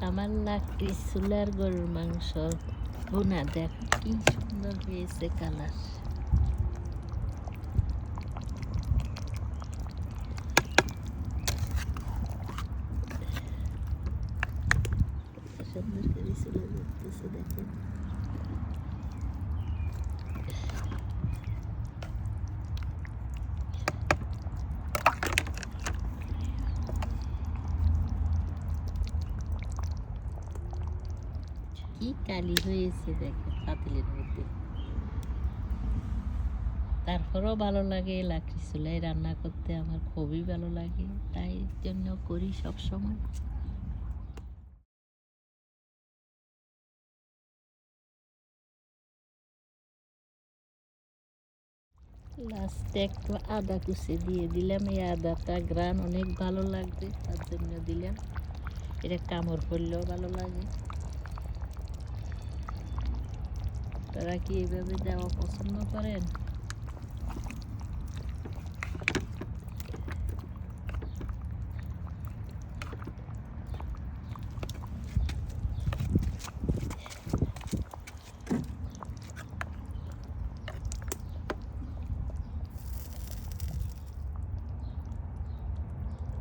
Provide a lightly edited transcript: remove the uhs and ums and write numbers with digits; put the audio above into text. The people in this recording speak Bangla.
আমার লাকড়ি চুলার গরুর মাংস ভুনা দেখ কি সুন্দর হয়েছে কালার। সুন্দর করে চুলা করতেছে দেখেন। কি কালি হয়েছে দেখেন পাতিলের মধ্যে। তারপরেও ভালো লাগে লাকড়ি চুলায় রান্না করতে, আমার খুবই ভালো লাগে, তাই জন্য করি সব সময়। লাস্টে একটু আদা কুচি দিয়ে দিলাম, এই আদাটা গ্রান অনেক ভালো লাগবে তার জন্য দিলাম। এটা কামড় পড়লেও ভালো লাগে। তারা কি এইভাবে দেওয়া পছন্দ করেন?